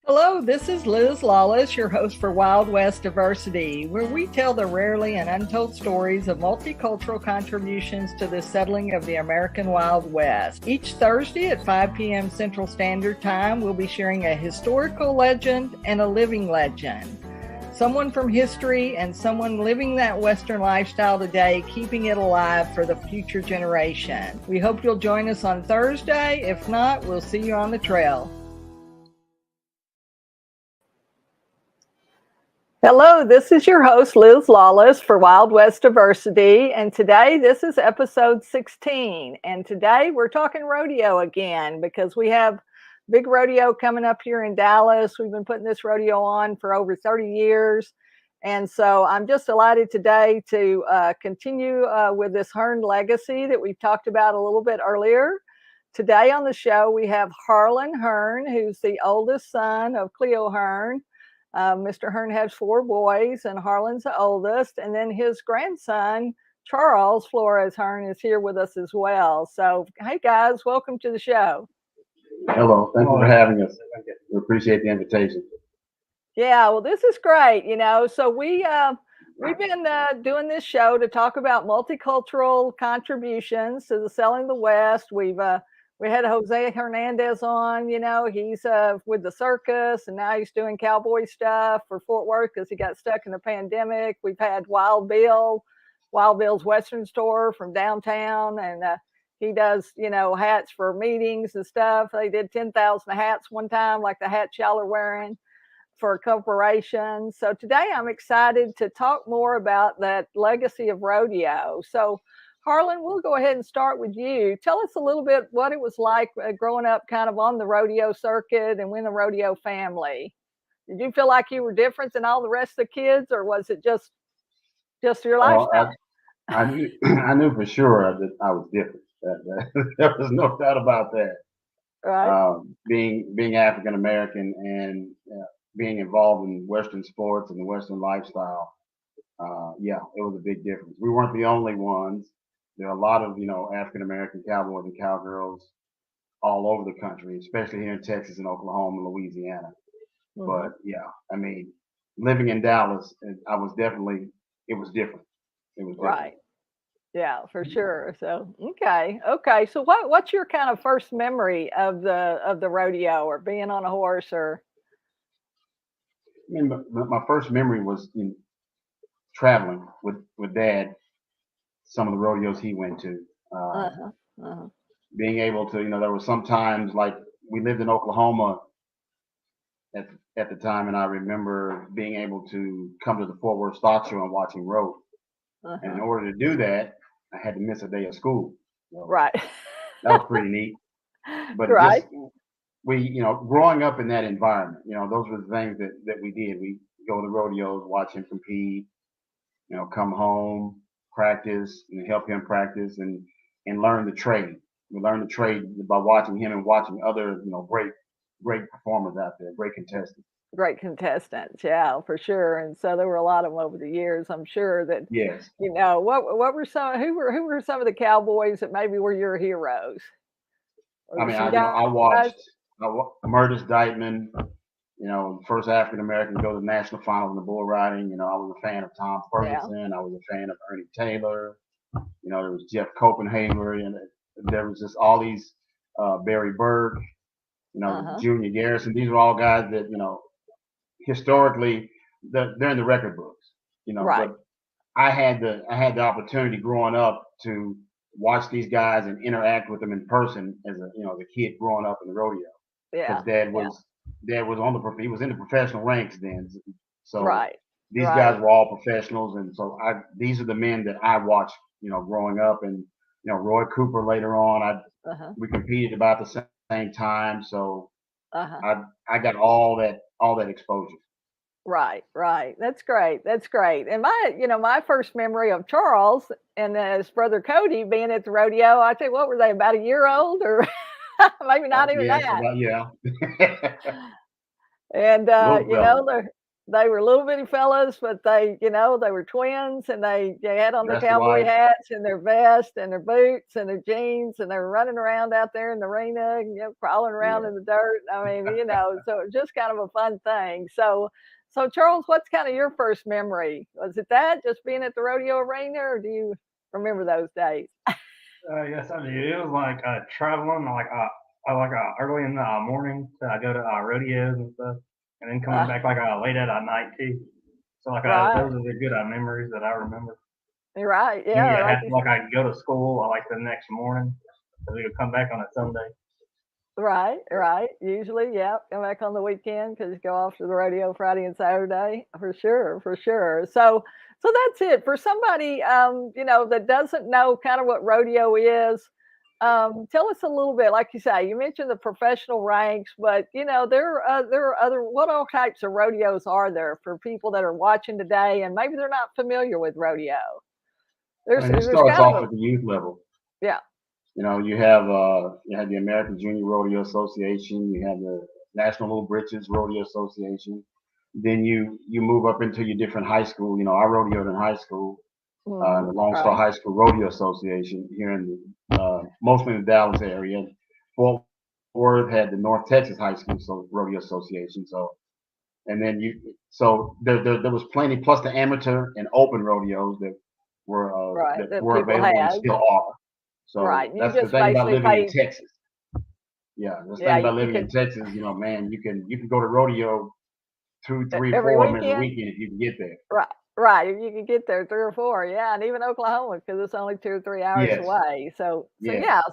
Hello, this is Liz Lawless, your host for Wild West Diversity, where we tell the rarely and untold stories of multicultural contributions to the settling of the American Wild West. Each Thursday at 5 p.m. Central Standard Time, we'll be sharing a historical legend and a living legend. Someone from history and someone living that Western lifestyle today, keeping it alive for the future generation. We hope you'll join us on Thursday. If not, we'll see you on the trail. Hello, this is your host, Liz Lawless for Wild West Diversity. And today, this is episode 16. And today we're talking rodeo again because we have big rodeo coming up here in Dallas. We've been putting this rodeo on for over 30 years. And so I'm just delighted today to continue with this Hearn legacy that we've talked about a little bit earlier. Today on the show, we have Harlan Hearn, who's the oldest son of Cleo Hearn. Mr. Hearn has 4 boys, and Harlan's the oldest. And then his grandson, Charles Flores Hearn, is here with us as well. So, hey guys, welcome to the show. Hello, thank you for having us. We appreciate the invitation. Yeah, well, this is great. So we've been doing this show to talk about multicultural contributions to the Selling the West. We had Jose Hernandez on, he's with the circus, and now he's doing cowboy stuff for Fort Worth because he got stuck in the pandemic. We've had Wild Bill's Western store from downtown, and he does, hats for meetings and stuff. They did 10,000 hats one time, like the hats y'all are wearing for a corporation. So today I'm excited to talk more about that legacy of rodeo. So Harlan, we'll go ahead and start with you. Tell us a little bit what it was like growing up kind of on the rodeo circuit and in the rodeo family. Did you feel like you were different than all the rest of the kids, or was it just your lifestyle? I knew for sure that I was different. There was no doubt about that. Right. Being African American and being involved in Western sports and the Western lifestyle, it was a big difference. We weren't the only ones. There are a lot of, African American cowboys and cowgirls all over the country, especially here in Texas and Oklahoma and Louisiana. Mm-hmm. But living in Dallas, it was different. It was different. Right. Yeah, for sure. So, okay. So what's your kind of first memory of the rodeo or being on a horse or? I mean, my first memory was traveling with Dad. Some of the rodeos he went to, being able to, there was sometimes like we lived in Oklahoma at the time, and I remember being able to come to the Fort Worth Stock Show and watching rope. And in order to do that, I had to miss a day of school. So right. That was pretty neat. But right. Growing up in that environment, those were the things that we did. We go to the rodeos, watch him compete, come home, practice and help him practice and learn the trade. We learned the trade by watching him and watching other, great performers out there, great contestants. Great contestants, yeah, for sure. And so there were a lot of them over the years. I'm sure that yes. What were who were some of the cowboys that maybe were your heroes? I watched Murtis Dightman. First African American to go to the national finals in the bull riding. I was a fan of Tom Ferguson. Yeah. I was a fan of Ernie Taylor. There was Jeff Copenhaver, and there was just all these Barry Burke, Junior Garrison. These were all guys that historically they're in the record books. Right. But I had the opportunity growing up to watch these guys and interact with them in person as a kid growing up in the rodeo. Yeah. Because Dad was he was in the professional ranks then. So right. These guys were all professionals, and so these are the men that I watched, growing up, and Roy Cooper later on. We competed about the same time, so I got all that exposure. Right. That's great. And my first memory of Charles and his brother Cody being at the rodeo, I think, what were they, about a year old or maybe not even that? Yeah. And they were little bitty fellas, but they, they were twins, and they had on their Dressed cowboy alike. hats and their vest and their boots and their jeans, and they were running around out there in the arena, and, crawling around Yeah. in the dirt. I mean, so it was just kind of a fun thing. So Charles, what's kind of your first memory? Was it that just being at the rodeo arena, or do you remember those days? Yes, I do. It was like traveling, like early in the morning to go to rodeos and stuff, and then coming Uh, back like late at night too. So right, those are the good memories that I remember. you're right. Then Yeah, like you I could go to school like the next morning, so we could come back on a Sunday. Right, right. Usually, yeah, come back on the weekend because you go off to the rodeo Friday and Saturday for sure, for sure. So that's it for somebody, that doesn't know kind of what rodeo is. Tell us a little bit. Like you say, you mentioned the professional ranks, but there are other. What all types of rodeos are there for people that are watching today and maybe they're not familiar with rodeo? I mean, it There's starts kind of off a at the youth level. yeah, You have the American Junior Rodeo Association. You have the National Little Britches Rodeo Association. Then you move up into your different high school. I rodeoed in high school, the Lone Star right, High School Rodeo Association here in mostly in the Dallas area. Fort Worth had the North Texas High School Rodeo Association. And then there was plenty, plus the amateur and open rodeos right. that That were people available and had still are. So right. You that's the just thing about basically living in pay. Texas. Yeah, the Yeah, thing about you living in could Texas, man, you can go to rodeo two, three, every four of them every weekend. weekend if you can get there. Right, right, if you could get there 3 or 4, yeah, and even Oklahoma because it's only 2 or 3 hours Yes, away, yes,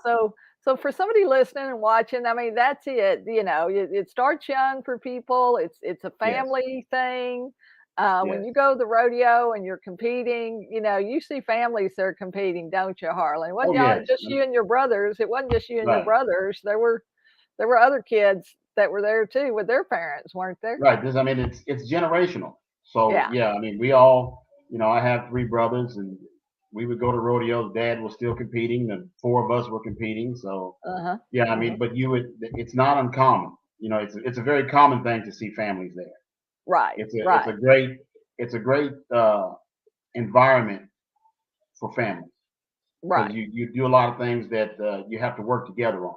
so for somebody listening and watching, I mean, that's it, it starts young for people, it's a yes, family thing, when yes. you go to the rodeo and you're competing, you see families that are competing, don't you, Harlan? It wasn't Oh y'all yes, just you and your brothers, it wasn't just you and your right, brothers, there were other kids that were there too with their parents, weren't there? right. I mean, it's generational. So Yeah, yeah, I mean, we all, I have three brothers, and we would go to rodeos. Dad was still competing. The four of us were competing. So uh-huh, yeah, I uh-huh. mean, but it's not uncommon. It's a very common thing to see families there. Right, It's a right, great environment for families because right, you do a lot of things that you have to work together on.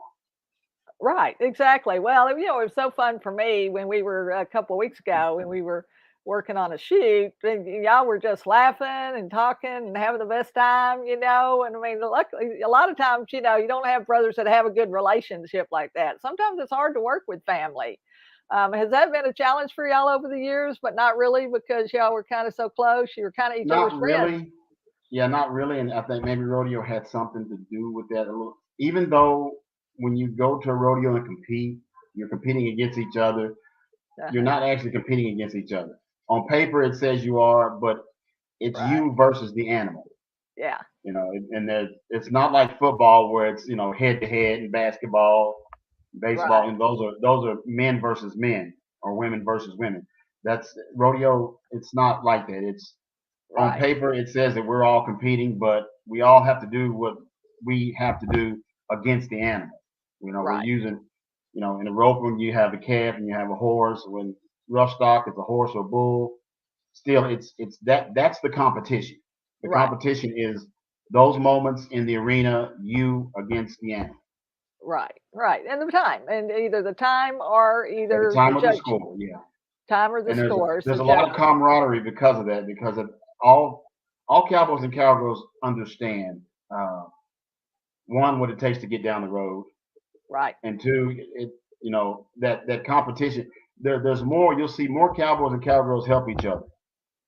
right, exactly. Well, it was so fun for me when we were a couple of weeks ago when we were working on a shoot. And y'all were just laughing and talking and having the best time, And I mean, luckily, a lot of times, you don't have brothers that have a good relationship like that. Sometimes it's hard to work with family. Has that been a challenge for y'all over the years? But not really because y'all were kind of so close. You were kind of each other's Not friends. really. Yeah, not really. And I think maybe rodeo had something to do with that a little. Even though when you go to a rodeo and compete, you're competing against each other. You're Uh-huh. not actually competing against each other. On paper, it says you are, but it's Right. you versus the animal. Yeah. It's not like football where it's head to head, and basketball, baseball, Right. and those are men versus men or women versus women. That's rodeo. It's not like that. It's on Right. paper it says that we're all competing, but we all have to do what we have to do against the animal. We're Right. using, in a rope when you have a calf and you have a horse. When rough stock, it's a horse or a bull. Still, that's the competition. The Right. competition is those moments in the arena, you against the animal Right, right, and the time, and either the time or at the either the time of the judge score. Yeah, time or the and scores, there's the a lot of judges. camaraderie because of that. Because of all cowboys and cowgirls understand. One, what it takes to get down the road, Right, and two, that competition. There's more. You'll see more cowboys and cowgirls help each other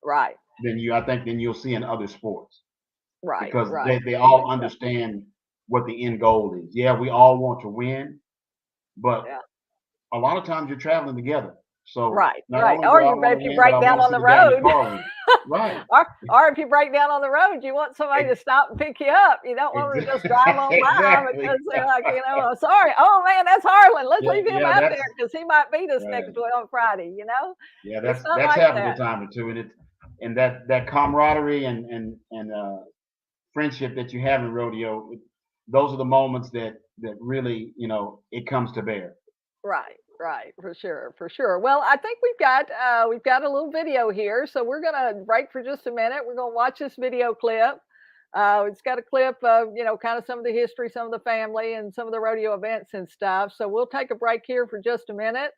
right, than you'll see in other sports right, because right. they I all think so. understand what the end goal is. Yeah, we all want to win, but Yeah. a lot of times you're traveling together. So Right, not right. only do Or I you want to if you win, but I break down want to on see the the guy in the road, car win. Right. or if you break down on the road, you want somebody to stop and pick you up. You don't want them to just drive on by Exactly. because they're like, "I'm sorry. Oh man, that's Harlan. Let's Yeah, leave him yeah, out that's there because he might beat us next right. week on Friday." Yeah, It's not that's like happened a that. time or two, and that camaraderie and friendship that you have in rodeo, those are the moments that really it comes to bear. Right, Right, for sure, for sure. Well, I think we've got a little video here, so we're gonna break for just a minute. We're gonna watch this video clip. It's got a clip of kind of some of the history, some of the family, and some of the rodeo events and stuff. So we'll take a break here for just a minute,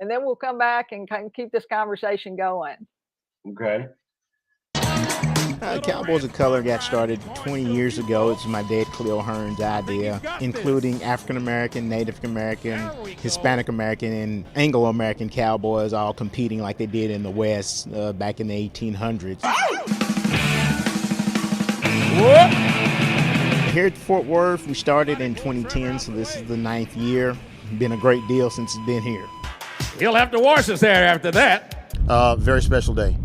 and then we'll come back and kind of keep this conversation going. Okay. Cowboys of Color got started 20 years ago. It's my dad, Cleo Hearn's idea, including African American, Native American, Hispanic American, and Anglo American cowboys all competing like they did in the West back in the 1800s. Here at Fort Worth, we started in 2010, so this is the 9th year. Been a great deal since it's been here. He'll have to wash his hair after that. Very special day.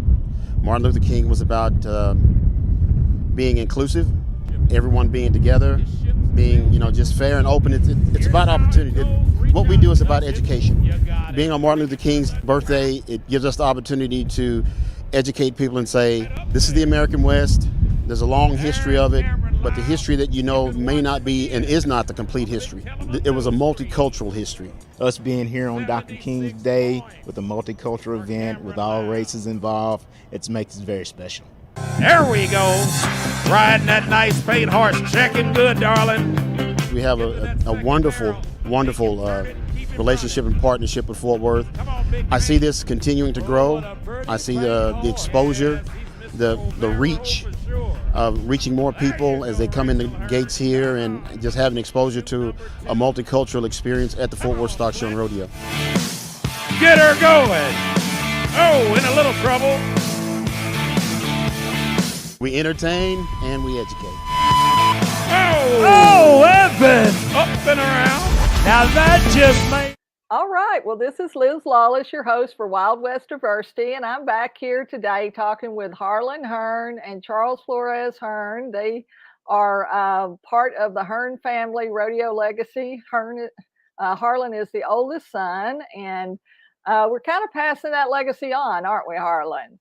Martin Luther King was about being inclusive, everyone being together, being just fair and open. It's about opportunity. What we do is about education. Being on Martin Luther King's birthday, it gives us the opportunity to educate people and say, this is the American West. There's a long history of it, but the history that may not be and is not the complete history. It was a multicultural history. Us being here on Dr. King's Day with a multicultural event with all races involved, it makes it very special. There we go. Riding that nice paint horse, checking good, darling. We have a wonderful, wonderful relationship and partnership with Fort Worth. I see this continuing to grow. I see the exposure, the reach of reaching more people as they come in the gates here and just having exposure to a multicultural experience at the Fort Worth Stock Show and Rodeo. Get her going. Oh, in a little trouble. We entertain and we educate. Oh, Evan! Up and around. Now that just made... All right. Well, this is Liz Lawless, your host for Wild West Diversity, and I'm back here today talking with Harlan Hearn and Charles Flores Hearn. They are part of the Hearn family rodeo legacy. Harlan is the oldest son, and we're kind of passing that legacy on, aren't we, Harlan?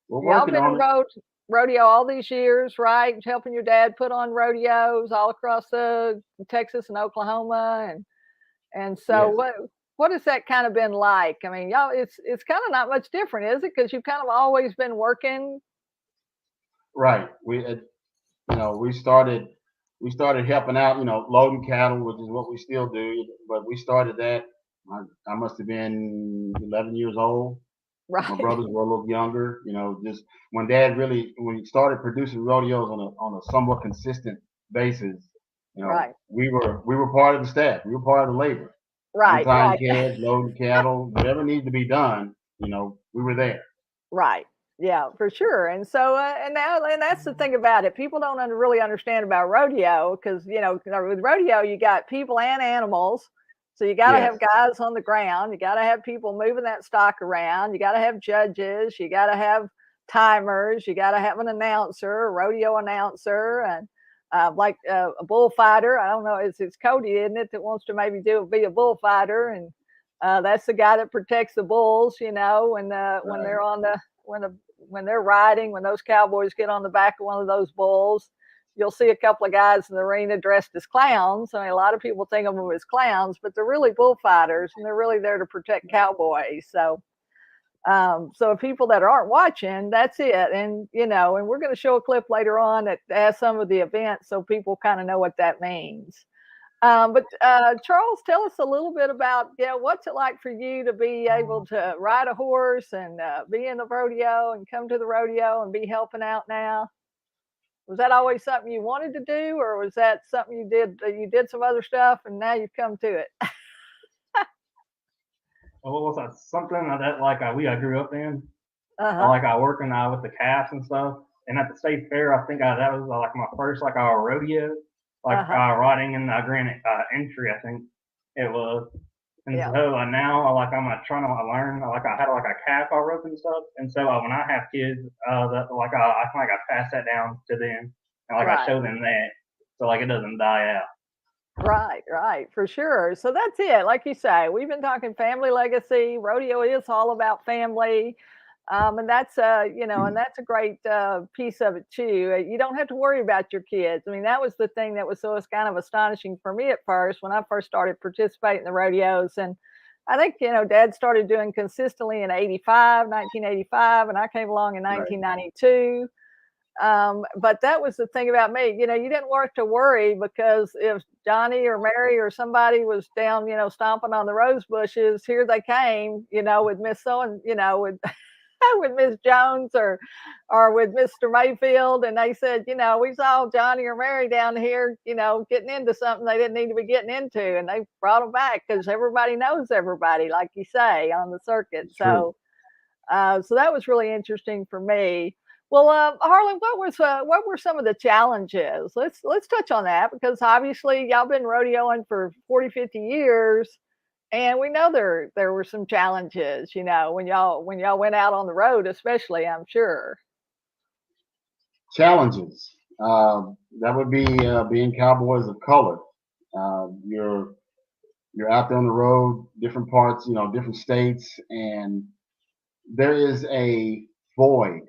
Y'all been on rodeo all these years, right? Helping your dad put on rodeos all across Texas and Oklahoma, and so Yes. what has that kind of been like? I mean, y'all, it's kind of not much different, is it? Because you've kind of always been working. Right. We started helping out, loading cattle, which is what we still do. But we started that. I must have been 11 years old. Right. My brothers were a little younger. Just when he started producing rodeos on a somewhat consistent basis. Right. We were part of the staff. We were part of the labor. Right. Tying calves, loading cattle, whatever needs to be done. We were there. Right. Yeah, for sure. And so, and that's the thing about it. People don't really understand about rodeo because, with rodeo, you got people and animals. So you got to have guys on the ground. You got to have people moving that stock around. You got to have judges. You got to have timers. You got to have an announcer, a rodeo announcer, and like a bullfighter. I don't know. It's Cody, isn't it, that wants to maybe be a bullfighter, and that's the guy that protects the bulls. When they're on when they're riding, when those cowboys get on the back of one of those bulls, you'll see a couple of guys in the arena dressed as clowns. I mean, a lot of people think of them as clowns, but they're really bullfighters, and they're really there to protect cowboys. So people that aren't watching, that's it. And, and we're going to show a clip later on that has some of the events so people kind of know what that means. But Charles, tell us a little bit about, what's it like for you to be able to ride a horse and be in the rodeo and come to the rodeo and be helping out now? Was that always something you wanted to do, or was that something you did some other stuff and now you've come to it? Well, was that something that we grew up in? Uh-huh. Working with the calves and stuff. And at the state fair, I think that was my first rodeo, riding in the grand entry. I think it was. And so now I'm trying to learn. I had a calf I rope and stuff. And so when I have kids, I pass that down to them, and I show them that, so it doesn't die out. Right, for sure. So that's it. Like you say, we've been talking family legacy. Rodeo is all about family. And that's and that's a great piece of it too. You don't have to worry about your kids. I mean, that was the thing that was kind of astonishing for me at first when I first started participating in the rodeos, and I think, Dad started doing consistently in 1985, and I came along in 1992. But that was the thing about me, you didn't have to worry, because if Johnny or Mary or somebody was down, stomping on the rose bushes, here they came, with Miss with with Miss Jones or with Mr. Mayfield, and they said, we saw Johnny or Mary down here, getting into something they didn't need to be getting into, and they brought them back because everybody knows everybody, like you say, on the circuit. So that was really interesting for me. Well, Harlan, what were some of the challenges? Let's touch on that, because obviously y'all been rodeoing for 40, 50 years. And we know there were some challenges, when y'all went out on the road, especially, I'm sure. Challenges. That would be being Cowboys of Color. You're out there on the road, different parts, different states, and there is a void.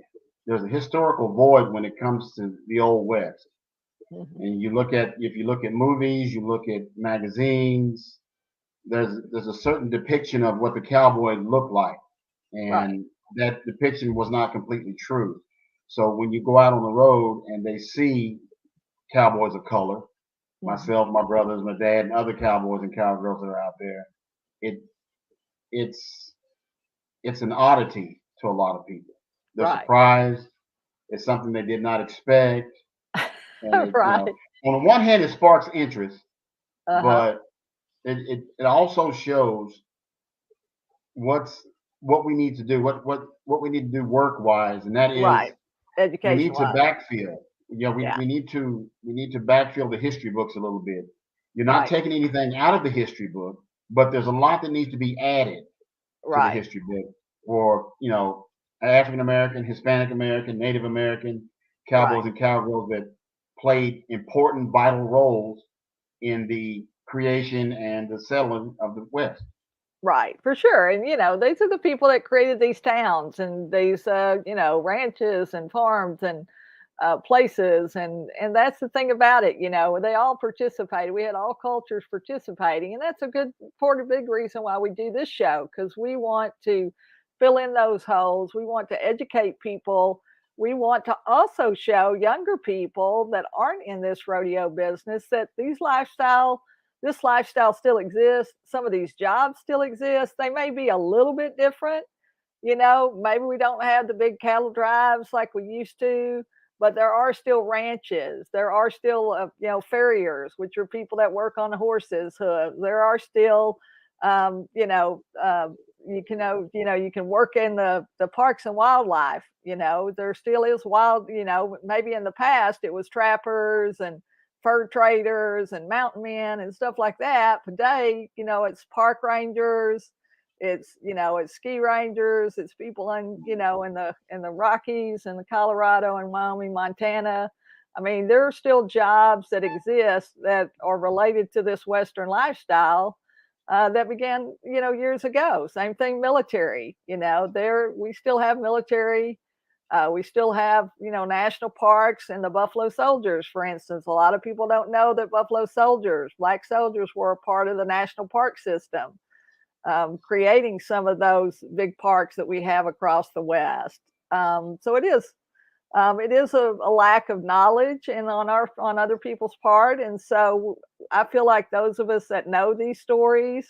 There's a historical void when it comes to the Old West. Mm-hmm. And if you look at movies, you look at magazines, there's a certain depiction of what the cowboy looked like, and that depiction was not completely true. So when you go out on the road and they see Cowboys of Color, myself, my brothers, my dad, and other cowboys and cowgirls that are out there, it's an oddity to a lot of people. They're surprised. It's something they did not expect. And on the one hand, it sparks interest, but it also shows what we need to do, what we need to do work-wise, and that is education. We need to backfill. We need to backfill the history books a little bit. You're not taking anything out of the history book, but there's a lot that needs to be added to the history book for African American, Hispanic American, Native American cowboys and cowgirls that played important, vital roles in the creation and the settling of the West. Right, for sure. And, these are the people that created these towns and these, ranches and farms and places. And that's the thing about it, they all participated. We had all cultures participating. And that's a big reason why we do this show, because we want to fill in those holes. We want to educate people. We want to also show younger people that aren't in this rodeo business that this lifestyle still exists. Some of these jobs still exist. They may be a little bit different. Maybe we don't have the big cattle drives like we used to, but there are still ranches. There are still, farriers, which are people that work on horses' hooves. There are still, you can work in the parks and wildlife. There still is wild, maybe in the past it was trappers and fur traders and mountain men and stuff like that. Today, it's park rangers, it's ski rangers, it's people in the Rockies and the Colorado and Wyoming, Montana. I mean, there are still jobs that exist that are related to this Western lifestyle that began years ago. Same thing, military. We still have military. We still have, national parks and the Buffalo Soldiers, for instance. A lot of people don't know that Black soldiers were a part of the national park system, creating some of those big parks that we have across the West. So it is a lack of knowledge and on other people's part. And so I feel like those of us that know these stories,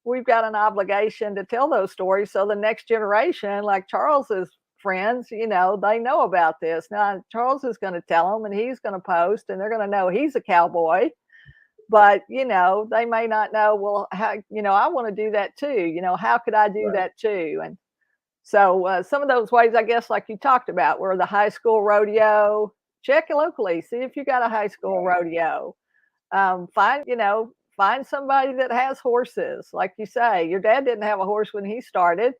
we've got an obligation to tell those stories so the next generation, like Charles's friends, they know about this. Now, Charles is going to tell them and he's going to post and they're going to know he's a cowboy. But, they may not know, well, how, I want to do that too. How could I do that too? And so some of those ways, I guess, like you talked about, were the high school rodeo. Check locally, see if you got a high school rodeo. Find somebody that has horses. Like you say, your dad didn't have a horse when he started.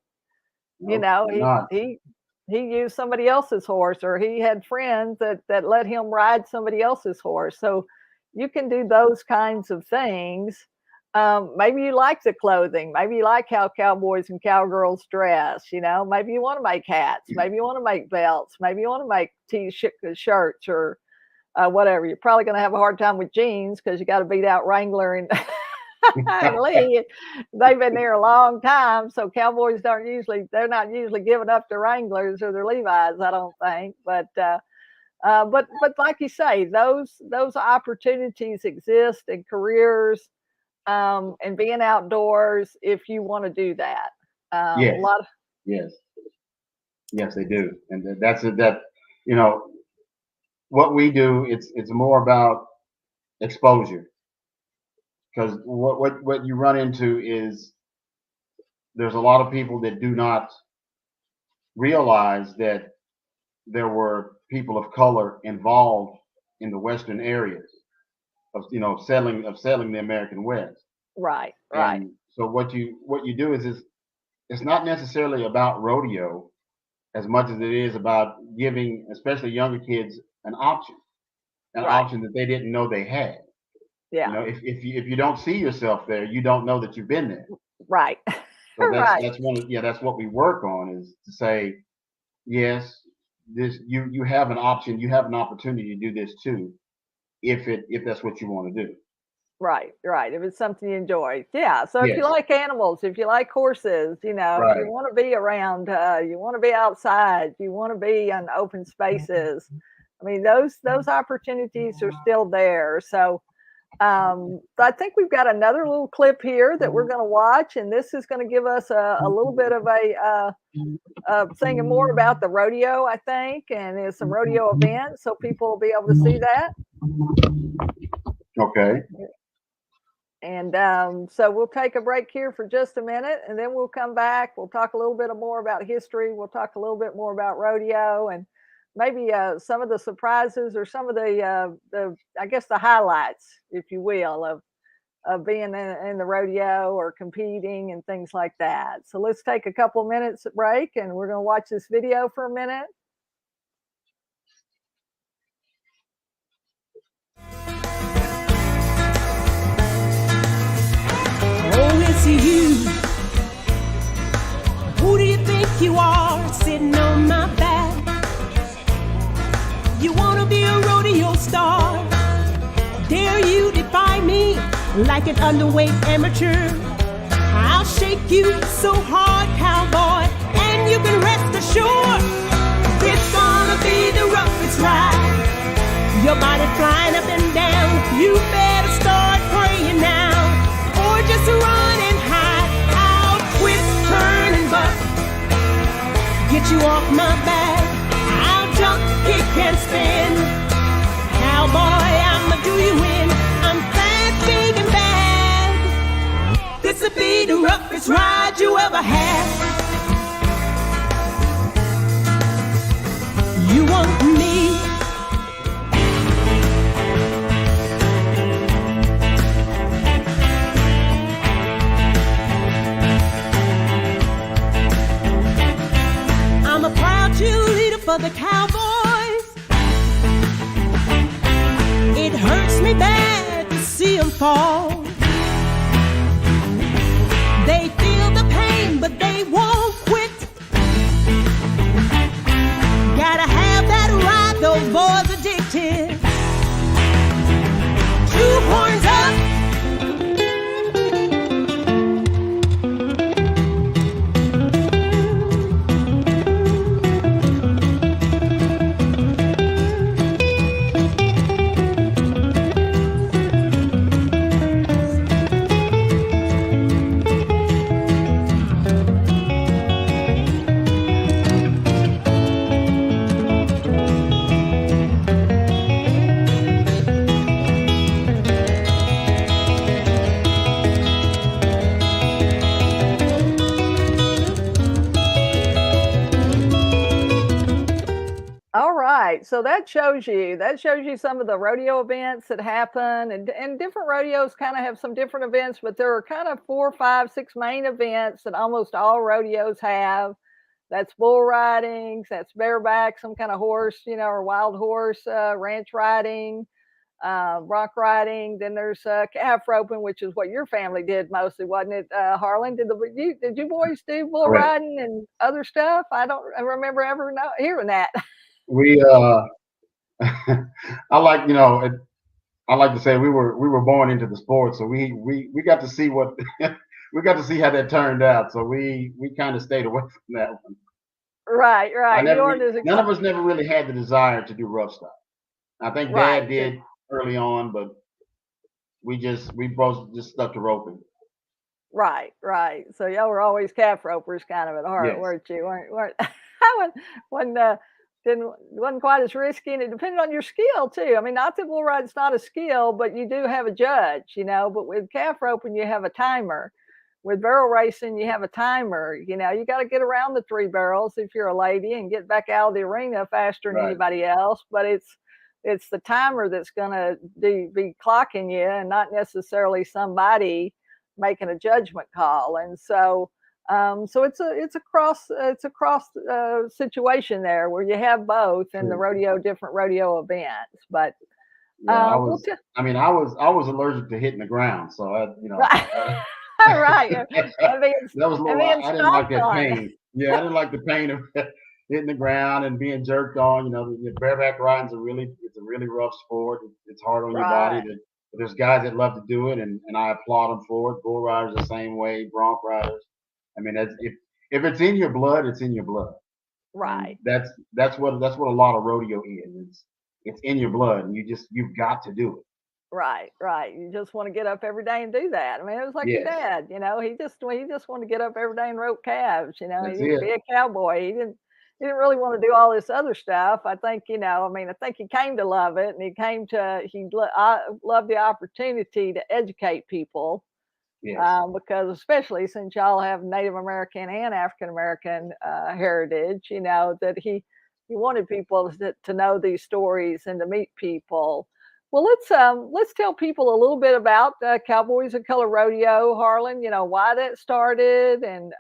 He used somebody else's horse, or he had friends that let him ride somebody else's horse. So you can do those kinds of things. Maybe you like the clothing. Maybe you like how cowboys and cowgirls dress. Maybe you want to make hats. Maybe you want to make belts. Maybe you want to make shirts or whatever. You're probably going to have a hard time with jeans because you got to beat out Wrangler and Lee, they've been there a long time, so Cowboys they're not usually giving up to Wranglers or their Levi's, I don't think. But like you say, those opportunities exist in careers, and being outdoors if you want to do that. Yes. A lot of Yes, they do, and that's that. You know, what we do, it's more about exposure, because what you run into is there's a lot of people that do not realize that there were people of color involved in the western areas of settling the American West. Right. And so what you do is it's not necessarily about rodeo as much as it is about giving, especially younger kids, an option that they didn't know they had. Yeah. You know, if you don't see yourself there, you don't know that you've been there. Right. So that's what we work on, is to say, yes, you have an option, you have an opportunity to do this too, if that's what you want to do. Right. If it's something you enjoy. Yeah. So if Yes. you like animals, if you like horses, if you want to be around, you want to be outside, you want to be in open spaces. I mean, those opportunities are still there. So I think we've got another little clip here that we're going to watch, and this is going to give us a little bit of saying more about the rodeo, I think, and there's some rodeo events, so people will be able to see that. Okay. And so we'll take a break here for just a minute, and then we'll come back. We'll talk a little bit more about history. We'll talk a little bit more about rodeo, and maybe some of the surprises or some of the I guess the highlights, if you will, of being in the rodeo or competing and things like that. So let's take a couple minutes break, and we're going to watch this video for a minute. Oh, it's you. Who do you think you are, sitting on my back? You want to be a rodeo star? Dare you defy me like an underweight amateur? I'll shake you so hard, cowboy, and you can rest assured it's gonna be the roughest ride. Your body flying up and down. You better start praying now, or just run and hide. I'll twist, turn, and buck, get you off my back. I'll jump, kick, and spin. Cowboy, I'ma do you in. I'm fast, big, and bad. This'll be the roughest ride you ever had. You want me? I'm a proud cheerleader for the Cowboys. It hurts me bad to see them fall. They feel the pain, but they won't quit. Gotta have that ride, those boys addicted. 2 horns up. So that shows you some of the rodeo events that happen, and different rodeos kind of have some different events, but there are kind of 4, 5, 6 main events that almost all rodeos have. That's bull riding, that's bareback, some kind of horse, or wild horse, ranch riding, bronc riding. Then there's calf roping, which is what your family did mostly, wasn't it, Harlan? Did you boys do bull riding and other stuff? I don't remember ever hearing that. We I like, I like to say we were born into the sport, so we got to see what we got to see how that turned out. So we kind of stayed away from that one. Right. None of us never really had the desire to do rough stuff. I think Dad did early on, but we both just stuck to roping. Right. So y'all were always calf ropers kind of at heart, Yes. weren't you? Weren't when wasn't quite as risky, and it depended on your skill too. I mean, not that bull riding's not a skill, but you do have a judge, but with calf roping you have a timer. With barrel racing you have a timer. You got to get around the 3 barrels if you're a lady and get back out of the arena faster than anybody else, but it's the timer that's going to be clocking you, and not necessarily somebody making a judgment call. And so it's a cross situation there where you have both in the different rodeo events. But I was allergic to hitting the ground, so right. That was a little. I didn't like that pain. Yeah, I didn't like the pain of hitting the ground and being jerked on. The bareback riding's a really rough sport. It's hard on your body. There's guys that love to do it, and I applaud them for it. Bull riders the same way. Bronc riders. I mean, if it's in your blood, it's in your blood. Right. And that's what a lot of rodeo is. It's in your blood, and you've got to do it. Right. You just want to get up every day and do that. I mean, it was like your dad. He just wanted to get up every day and rope calves. He didn't be a cowboy. He didn't really want to do all this other stuff. I think I think he came to love it, and I love the opportunity to educate people. Yes. Because especially since y'all have Native American and African American heritage, that he wanted people to know these stories and to meet people. Well, let's tell people a little bit about Cowboys of Color Rodeo, Harlan. Why that started, and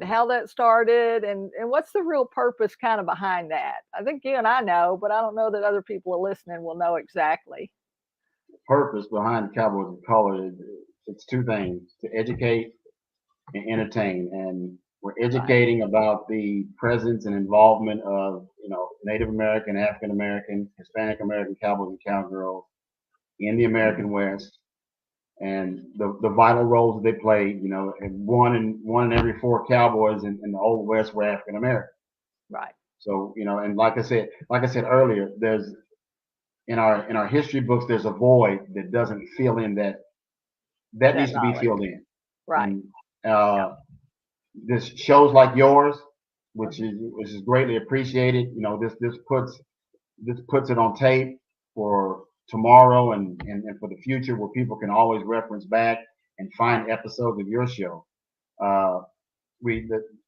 how that started, and what's the real purpose kind of behind that. I think you and I know, but I don't know that other people listening will know exactly. Purpose behind Cowboys of Color, it's 2 things: to educate and entertain. And we're educating about the presence and involvement of Native American, African American, Hispanic American cowboys and cowgirls in the American West, and the vital roles that they played. And one in every 4 cowboys in the Old West were African American. Right. So and like I said earlier, there's in our history books there's a void that doesn't fill in that needs to be filled in. Right. And, this shows like yours, which is greatly appreciated. This puts it on tape for tomorrow and for the future, where people can always reference back and find episodes of your show. The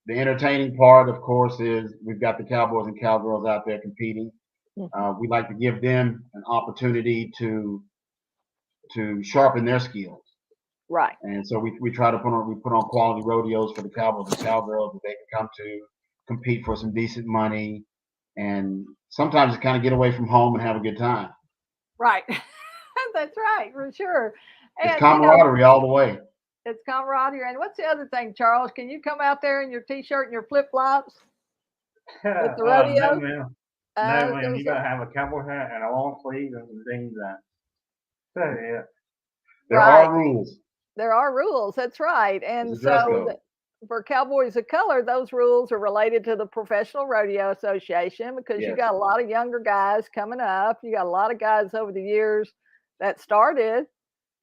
entertaining part, of course, is we've got the cowboys and cowgirls out there competing. We like to give them an opportunity to sharpen their skills. Right. And so we try to put on quality rodeos for the cowboys and cowgirls that they can come to compete for some decent money, and sometimes just kind of get away from home and have a good time. Right. That's right, for sure. And, it's camaraderie all the way. It's camaraderie. And what's the other thing, Charles? Can you come out there in your t-shirt and your flip-flops at the rodeo? No, ma'am. No, ma'am. You got to have a cowboy hat and a long sleeve and some things that. So, yeah. There are rules. There are rules. That's right. And so for Cowboys of Color, those rules are related to the Professional Rodeo Association, because you got a lot of younger guys coming up. You got a lot of guys over the years that started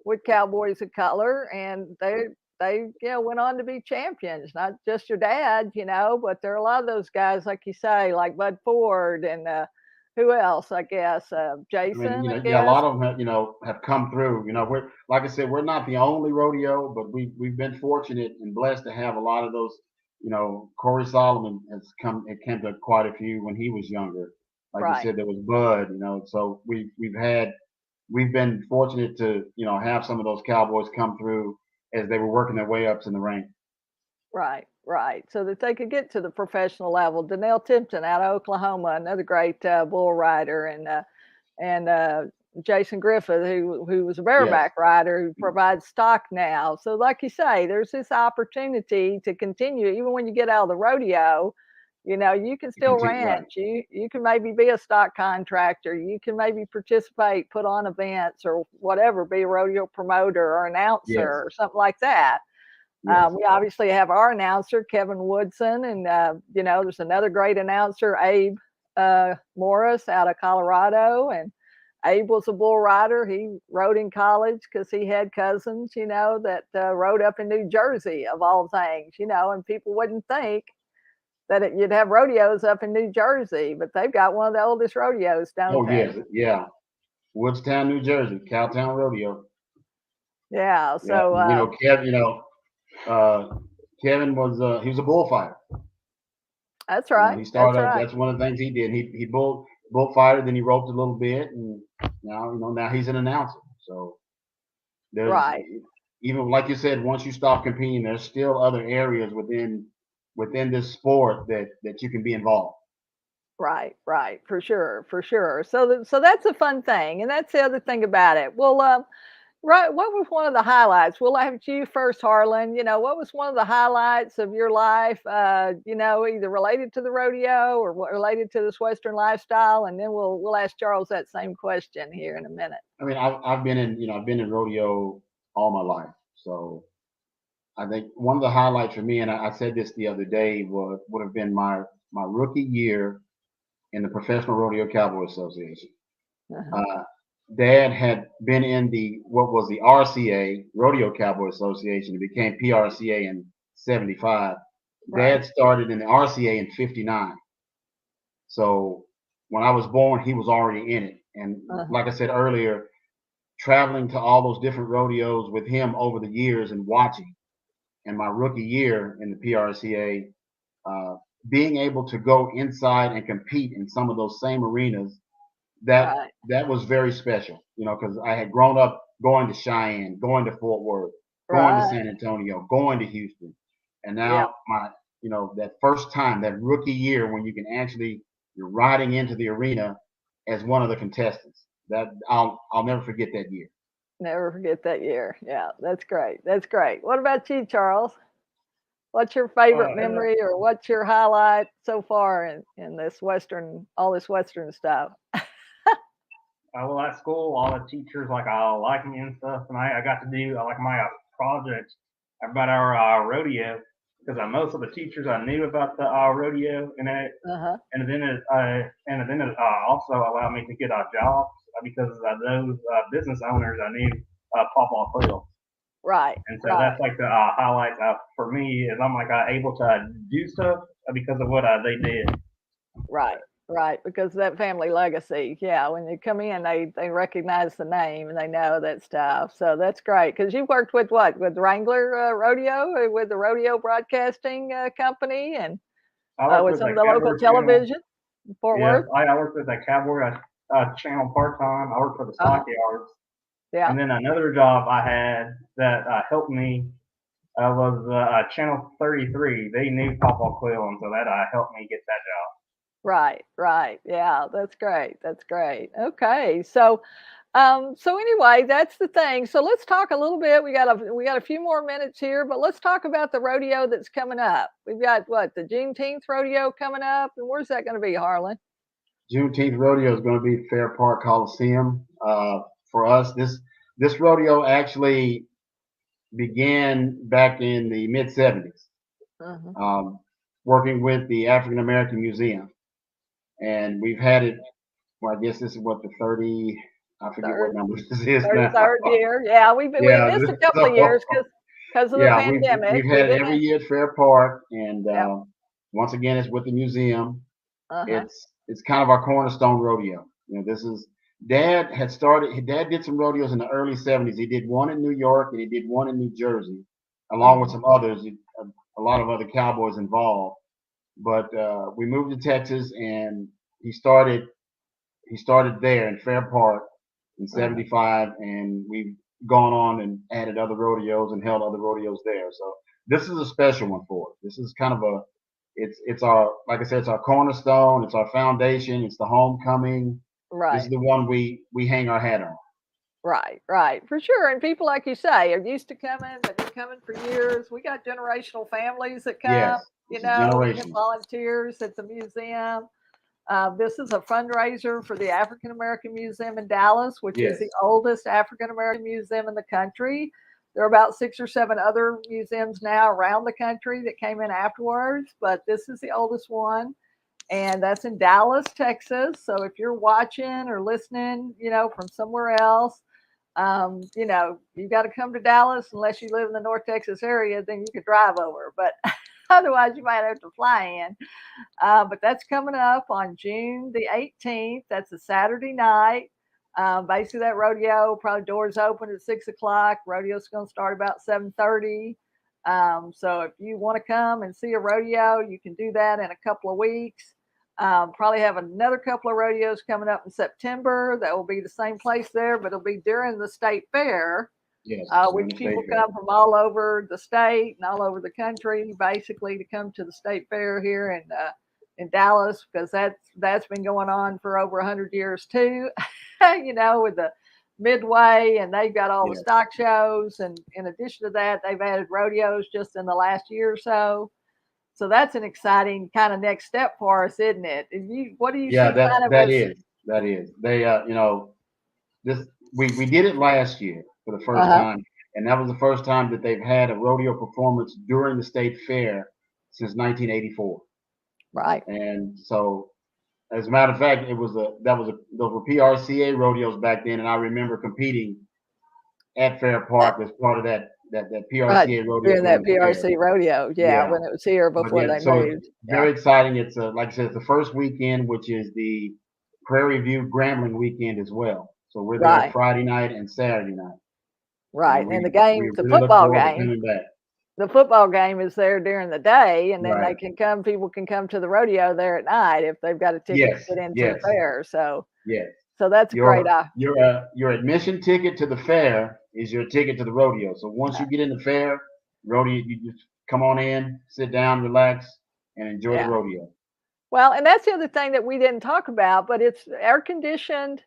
with Cowboys of Color, and they went on to be champions. Not just your dad, but there are a lot of those guys, like you say, like Bud Ford and who else? I guess Jason. A lot of them have come through. We're, like I said, we're not the only rodeo, but we've been fortunate and blessed to have a lot of those. Corey Solomon it came to quite a few when he was younger. Like you said, there was Bud. So we've been fortunate to have some of those cowboys come through as they were working their way up in the ranks. Right. So that they could get to the professional level. Donnell Timpton out of Oklahoma, another great bull rider, and Jason Griffith, who was a bareback rider, who provides stock now. So like you say, there's this opportunity to continue, even when you get out of the rodeo, You know, you can still ranch. You can maybe be a stock contractor. You can maybe participate, put on events or whatever, be a rodeo promoter or announcer or something like that. We obviously have our announcer, Kevin Woodson, and you know, there's another great announcer, Abe Morris out of Colorado, and Abe was a bull rider. He rode in college because he had cousins, you know, that rode up in New Jersey, of all things, you know, and people wouldn't think that you'd have rodeos up in New Jersey, but they've got one of the oldest rodeos, don't they? Oh, yeah. Woodstown, New Jersey, Cowtown Rodeo. Yeah. So, you know, Kevin was, he was a bullfighter. That's right. You know, he started, that's one of the things he did. He bullfighted, then he roped a little bit, and now he's an announcer. So there's, even like you said, once you stop competing, there's still other areas within this sport that you can be involved. Right, for sure. So that's a fun thing, and that's the other thing about it. Well, right, what was one of the highlights? We'll have you first, Harlan. You know, what was one of the highlights of your life? You know, either related to the rodeo or related to this Western lifestyle, and then we'll ask Charles that same question here in a minute. I mean, I've been in rodeo all my life, so I think one of the highlights for me, and I said this the other day, would have been my rookie year in the Professional Rodeo Cowboy Association. Dad had been in what was the RCA, Rodeo Cowboy Association. It became PRCA in 75. Dad started in the RCA in 59. So when I was born, he was already in it. And like I said earlier, traveling to all those different rodeos with him over the years and watching. And my rookie year in the PRCA, being able to go inside and compete in some of those same arenas, that was very special, you know, because I had grown up going to Cheyenne, going to Fort Worth, going to San Antonio, going to Houston, and now that first time, that rookie year, when you can you're riding into the arena as one of the contestants. That I'll never forget that year. Never forget that year. Yeah, that's great. What about you, Charles? What's your favorite memory, or what's your highlight so far in this all this Western stuff? Well, at school, all the teachers like me and stuff, and I got to do my projects about our rodeo, because most of the teachers I knew about the rodeo, and then it also allowed me to get jobs because those business owners I knew, Papa Cleo. Right. And so that's the highlight for me, is I'm able to do stuff because of what they did. Right, because of that family legacy. Yeah, when you come in, they recognize the name and they know that stuff. So that's great, because you worked with Wrangler Rodeo, with the rodeo broadcasting company, and with some of the local television in Fort Worth. I worked with the Cowboy channel part-time. I worked for the stockyards. Yeah. And then another job I had that helped me was Channel 33. They knew Papa Quill, and so that helped me get that job. Right. Yeah, that's great. Okay, so anyway, that's the thing. So let's talk a little bit. We got a few more minutes here, but let's talk about the rodeo that's coming up. We've got the Juneteenth Rodeo coming up, and where's that going to be, Harlan? Juneteenth Rodeo is going to be Fair Park Coliseum. For us, this rodeo actually began back in the mid 70s, working with the African American Museum, and we've had it. Well, I guess this is what, the 30. I forget what number this is now. 33rd year. Yeah, we missed a couple of years because of the pandemic. We've had it every year at Fair Park, and once again, it's with the museum. It's kind of our cornerstone rodeo. You know, this is. Dad did some rodeos in the early 70s. He did one in New York and he did one in New Jersey, along with some others, a lot of other cowboys involved. But we moved to Texas, and he started there in Fair Park in 75, and we've gone on and added other rodeos and held other rodeos there. So this is a special one for us. This is kind of it's our, like I said, it's our cornerstone, it's our foundation, it's the homecoming. Right. This is the one we hang our hat on. Right, for sure. And people, like you say, are used to coming. They've been coming for years. We got generational families that come. Yes, You it's know, we get generations. volunteers at the museum. This is a fundraiser for the African American Museum in Dallas, which is Yes. the oldest African American museum in the country. There are about 6 or 7 other museums now around the country that came in afterwards, but this is the oldest one. And that's in Dallas, Texas. So if you're watching or listening, you know, from somewhere else, you know, you got to come to Dallas unless you live in the North Texas area, then you could drive over. But otherwise, you might have to fly in. But that's coming up on June the 18th. That's a Saturday night. Basically, that rodeo probably doors open at 6 o'clock. Rodeo's going to start about 7:30. So if you want to come and see a rodeo, you can do that in a couple of weeks. Probably have another couple of rodeos coming up in September. That will be the same place there, but it'll be during the state fair. Yes, which people come from all over the state and all over the country, basically, to come to the state fair here in Dallas, because that's been going on for over 100 years too. You know, with the Midway, and they've got all the stock shows, and in addition to that, they've added rodeos just in the last year or so. So that's an exciting kind of next step for us, isn't it? What do you see? That is. They, you know, we did it last year for the first time, and that was the first time that they've had a rodeo performance during the state fair since 1984. Right. And so, as a matter of fact, those were PRCA rodeos back then, and I remember competing at Fair Park as part of that PRCA rodeo. During that PRC rodeo, when it was here before they moved. Very exciting. It's like I said, it's the first weekend, which is the Prairie View Grambling weekend as well. So we're there Friday night and Saturday night. Right, and the game, the football game. The football game is there during the day, and then people can come to the rodeo there at night if they've got a ticket to get into the fair. So so that's great. Your admission ticket to the fair is your ticket to the rodeo. So once you get in the fair, rodeo, you just come on in, sit down, relax, and enjoy the rodeo. Well, and that's the other thing that we didn't talk about, but it's air-conditioned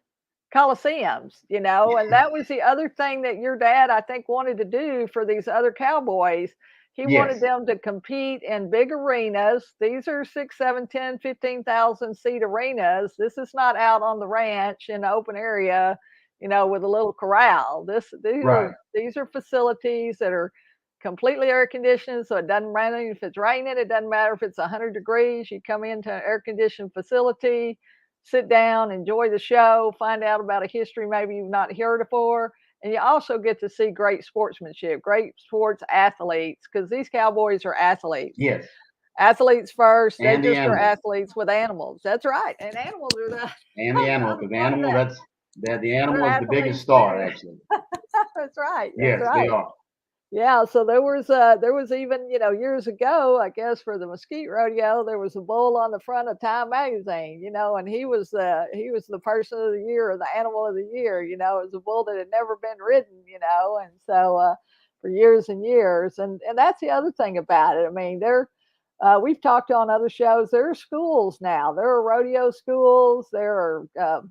coliseums, you know, and that was the other thing that your dad, I think, wanted to do for these other cowboys. He wanted them to compete in big arenas. These are 6, 7, 10, 15,000 seat arenas. This is not out on the ranch in the open area, you know, with a little corral. These are facilities that are completely air conditioned, so it doesn't matter if it's raining, it doesn't matter if it's 100 degrees. You come into an air conditioned facility, sit down, enjoy the show, find out about a history maybe you've not heard before. And you also get to see great sportsmanship, great sports athletes, because these cowboys are athletes. Yes. Athletes first. They just are athletes with animals. That's right. And animals are the animal, because the animal is the biggest star, actually. That's right. Yes, they are. Yeah, so there was even, you know, years ago, I guess, for the Mesquite Rodeo, there was a bull on the front of Time magazine, you know, and he was the person of the year or the animal of the year, you know. It was a bull that had never been ridden, you know, and so for years and years, and that's the other thing about it. I mean, we've talked on other shows. There are schools now. There are rodeo schools. There are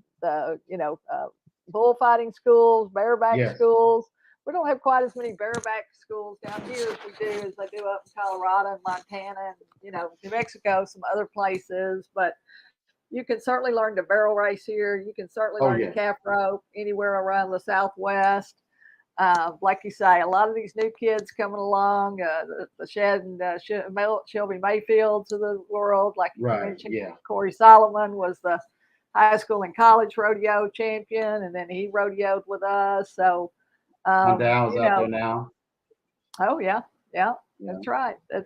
bullfighting schools, bareback schools. We don't have quite as many bareback schools down here as we do as they do up in Colorado and Montana and, you know, New Mexico, some other places. But you can certainly learn to barrel race here. You can certainly learn to calf rope anywhere around the Southwest. Like you say, a lot of these new kids coming along, the Shed and Shelby Mayfields of the world, like you mentioned, Corey Solomon was the high school and college rodeo champion, and then he rodeoed with us. So, Dow's out there now. Oh yeah. That's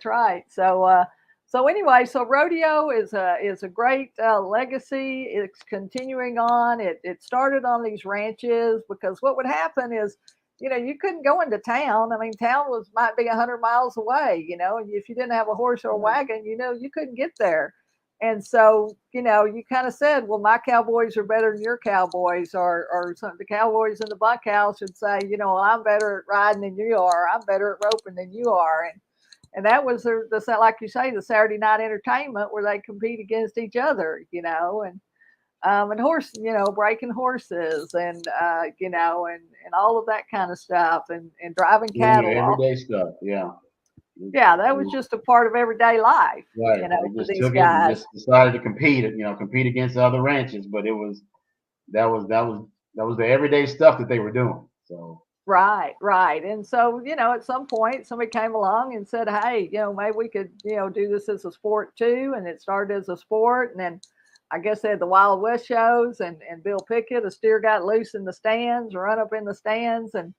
right. So anyway, so rodeo is a great legacy. It's continuing on. It started on these ranches, because what would happen is, you know, you couldn't go into town. I mean, town might be 100 miles away, you know, and if you didn't have a horse or a wagon, you know, you couldn't get there. And so, you know, you kind of said, well, my cowboys are better than your cowboys, or some the cowboys in the bunkhouse would say, you know, well, I'm better at riding than you are. I'm better at roping than you are. And that was like you say, the Saturday night entertainment where they compete against each other, you know. And and horse, breaking horses and, and all of that kind of stuff and driving cattle. Everyday stuff. Yeah. Yeah, that was just a part of everyday life. Right. For just these took guys. it and just decided to compete against other ranches, but that was the everyday stuff that they were doing. So Right. And so, at some point somebody came along and said, hey, maybe we could, do this as a sport too. And it started as a sport. And then I guess they had the Wild West shows and Bill Pickett, a steer got loose in the stands, run up in the stands, and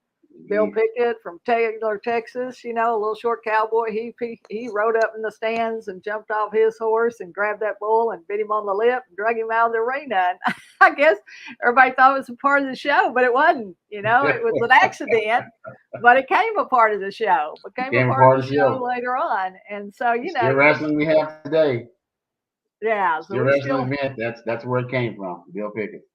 Bill Pickett from Taylor, Texas, a little short cowboy. He rode up in the stands and jumped off his horse and grabbed that bull and bit him on the lip and drug him out of the arena. And I guess everybody thought it was a part of the show, but it wasn't. It was an accident, but it became a part of the show. Became a part of the show later on. And so, the wrestling we have today. Yeah. So the wrestling event, that's where it came from, Bill Pickett.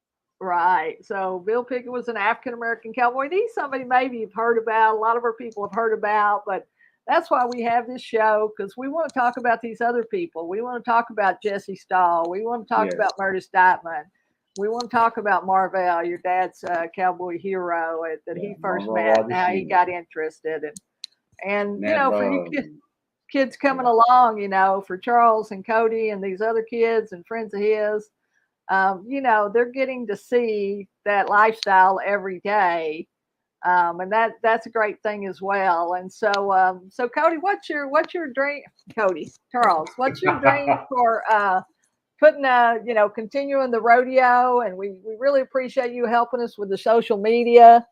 Right. So Bill Pickett was an African-American cowboy. He's somebody maybe you've heard about, a lot of our people have heard about, but that's why we have this show, because we want to talk about these other people. We want to talk about Jesse Stahl. We want to talk about Murtis Dietzman. We want to talk about Marvell, your dad's cowboy hero that he first met and how he got interested. And for you kids coming along, for Charles and Cody and these other kids and friends of his, they're getting to see that lifestyle every day. And that's a great thing as well. And so Cody, what's your dream? Cody, Charles, what's your dream for putting continuing the rodeo? And we really appreciate you helping us with the social media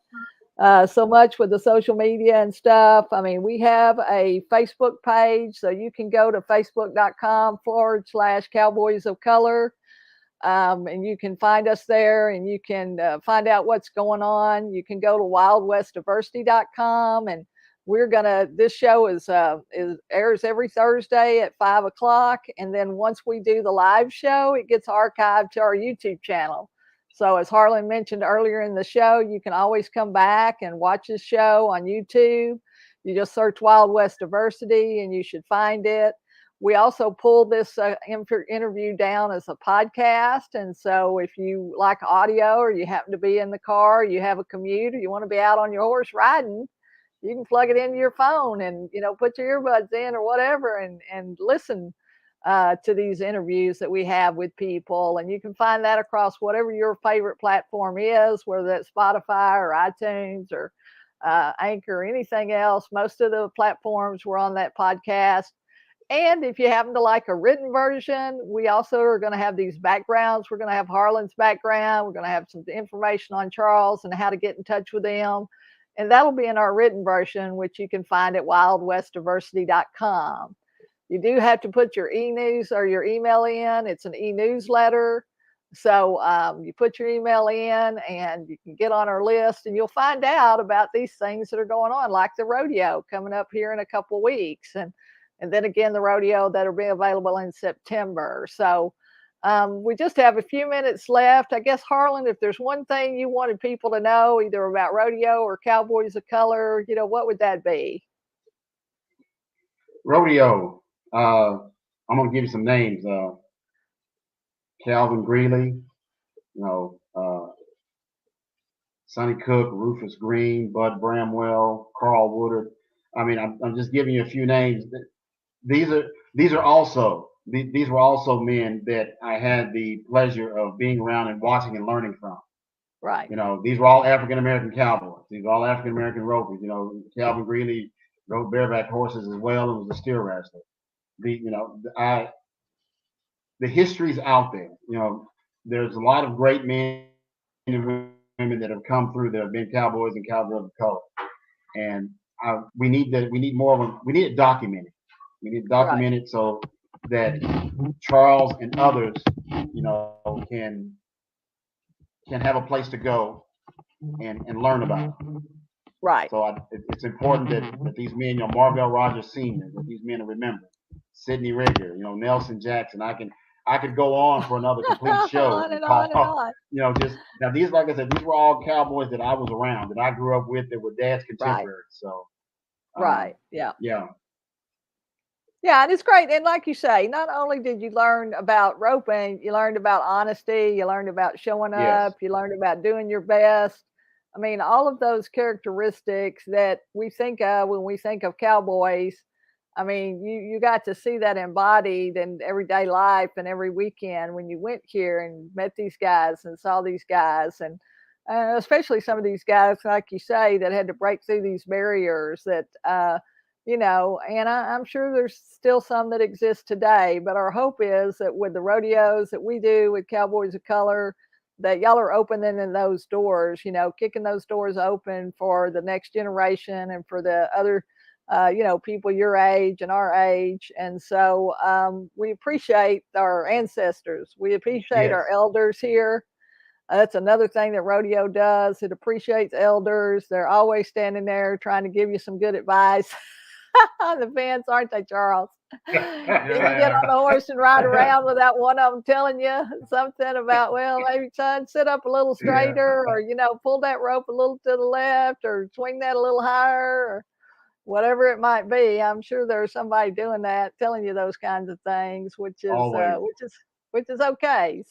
so much with the social media and stuff. I mean, we have a Facebook page, so you can go to facebook.com/Cowboys of Color. And you can find us there and you can find out what's going on. You can go to wildwestdiversity.com, and this show airs every Thursday at 5:00. And then once we do the live show, it gets archived to our YouTube channel. So as Harlan mentioned earlier in the show, you can always come back and watch this show on YouTube. You just search Wild West Diversity and you should find it. We also pull this interview down as a podcast. And so if you like audio, or you happen to be in the car, you have a commute, or you want to be out on your horse riding, you can plug it into your phone and, put your earbuds in or whatever and listen to these interviews that we have with people. And you can find that across whatever your favorite platform is, whether that's Spotify or iTunes or Anchor or anything else. Most of the platforms were on that podcast. And if you happen to like a written version, we also are going to have these backgrounds. We're going to have Harlan's background. We're going to have some information on Charles and how to get in touch with them. And that'll be in our written version, which you can find at wildwestdiversity.com. You do have to put your e-news or your email in. It's an e-newsletter. So you put your email in and you can get on our list, and you'll find out about these things that are going on, like the rodeo coming up here in a couple of weeks. And then again, the rodeo that'll be available in September. So we just have a few minutes left. I guess, Harlan, if there's one thing you wanted people to know, either about rodeo or Cowboys of Color, what would that be? Rodeo. I'm going to give you some names. Calvin Greeley, Sonny Cook, Rufus Green, Bud Bramwell, Carl Woodard. I mean, I'm just giving you a few names. These were also men that I had the pleasure of being around and watching and learning from. Right. These were all African-American cowboys. These were all African-American ropers. Calvin Greeley rode bareback horses as well and was a steer wrestler. The history's out there. There's a lot of great men and women that have come through that have been cowboys and cowboys of color, and we need more of them. We need it documented. We need it documented so that Charles and others, can have a place to go and learn about it. Right. So it's important that these men, Marvell Rogers Sr., that these men are remembered. Sidney Rigger, Nelson Jackson. I could go on for another complete show. on and on. Just now these, like I said, these were all cowboys that I was around, that I grew up with, that were dad's contemporaries. So right. Yeah. Yeah. Yeah, and it's great. And like you say, not only did you learn about roping, you learned about honesty, you learned about showing up, you learned about doing your best. I mean, all of those characteristics that we think of when we think of cowboys. I mean, you got to see that embodied in everyday life and every weekend when you went here and met these guys and saw these guys, and especially some of these guys, like you say, that had to break through these barriers that, and I'm sure there's still some that exist today, but our hope is that with the rodeos that we do with Cowboys of Color, that y'all are opening in those doors, kicking those doors open for the next generation and for the other, people your age and our age. And so we appreciate our ancestors. We appreciate our elders here. That's another thing that rodeo does. It appreciates elders. They're always standing there trying to give you some good advice. The fans, aren't they, Charles? You can get on the horse and ride around without one of them telling you something about, well, maybe son, sit up a little straighter, or pull that rope a little to the left, or swing that a little higher, or whatever it might be. I'm sure there's somebody doing that, telling you those kinds of things, which is okay.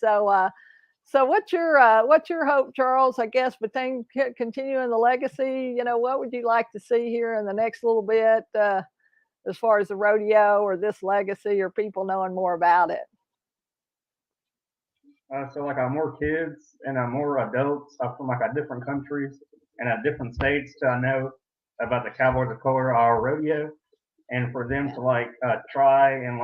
So what's your hope, Charles? I guess between continuing the legacy, what would you like to see here in the next little bit, as far as the rodeo or this legacy or people knowing more about it? So more kids and more adults from different countries and different states to know about the Cowboys of Color Rodeo, and for them to try and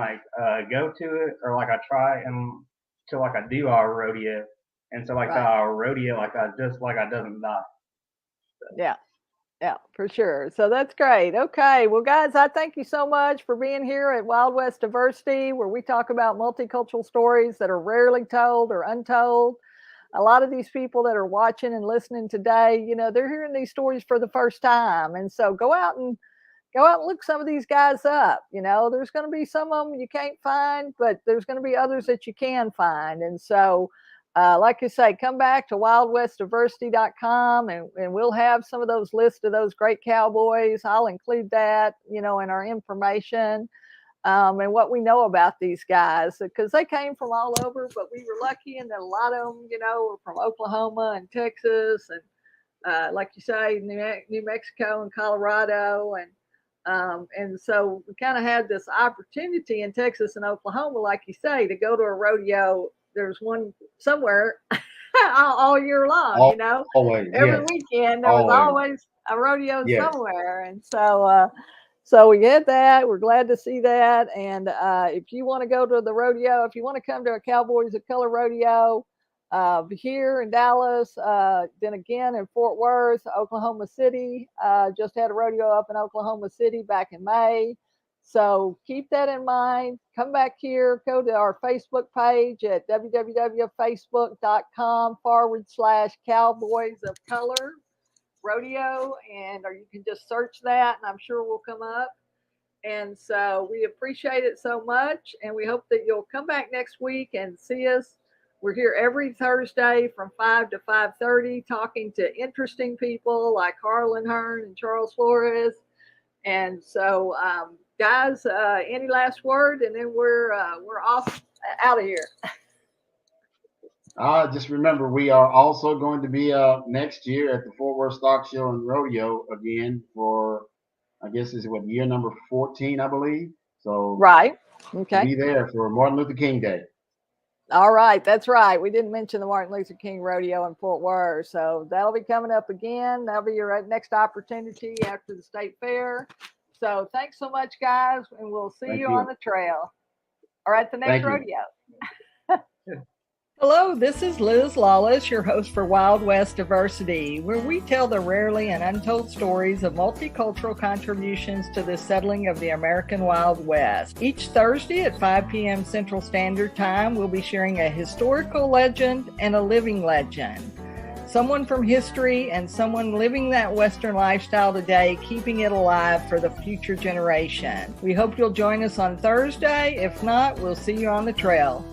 go to it, or try and to do our rodeo. And so the rodeo doesn't die. So. Yeah, for sure. So that's great. Okay. Well, guys, I thank you so much for being here at Wild West Diversity, where we talk about multicultural stories that are rarely told or untold. A lot of these people that are watching and listening today, they're hearing these stories for the first time. And so go out and look some of these guys up. There's going to be some of them you can't find, but there's going to be others that you can find. And so, like you say, come back to wildwestdiversity.com and we'll have some of those lists of those great cowboys. I'll include that, in our information, and what we know about these guys, because they came from all over, but we were lucky in that a lot of them, were from Oklahoma and Texas and, like you say, New Mexico and Colorado. And so we kind of had this opportunity in Texas and Oklahoma, like you say, to go to a rodeo. There's one somewhere all year long, always, every weekend there was always a rodeo somewhere. And so we get that. We're glad to see that. And if you want to go to the rodeo, if you want to come to a Cowboys of Color Rodeo here in Dallas, then again in Fort Worth, Oklahoma City, just had a rodeo up in Oklahoma City back in May. So keep that in mind. Come back here, go to our Facebook page at www.facebook.com/Cowboys of Color Rodeo. Or you can just search that and I'm sure we'll come up. And so we appreciate it so much. And we hope that you'll come back next week and see us. We're here every Thursday from 5 to 5:30 talking to interesting people like Harlan Hearn and Charles Flores. And so, guys, any last word, and then we're off out of here. Just remember, we are also going to be next year at the Fort Worth Stock Show and Rodeo again for, I guess, year number 14, I believe. So right, okay, be there for Martin Luther King Day. All right, that's right. We didn't mention the Martin Luther King Rodeo in Fort Worth, so that'll be coming up again. That'll be your next opportunity after the state fair. So thanks so much, guys, and we'll see you on the trail or at the next rodeo. Hello, this is Liz Lawless, your host for Wild West Diversity, where we tell the rarely and untold stories of multicultural contributions to the settling of the American Wild West. Each Thursday at 5 p.m. Central Standard Time, we'll be sharing a historical legend and a living legend. Someone from history and someone living that Western lifestyle today, keeping it alive for the future generation. We hope you'll join us on Thursday. If not, we'll see you on the trail.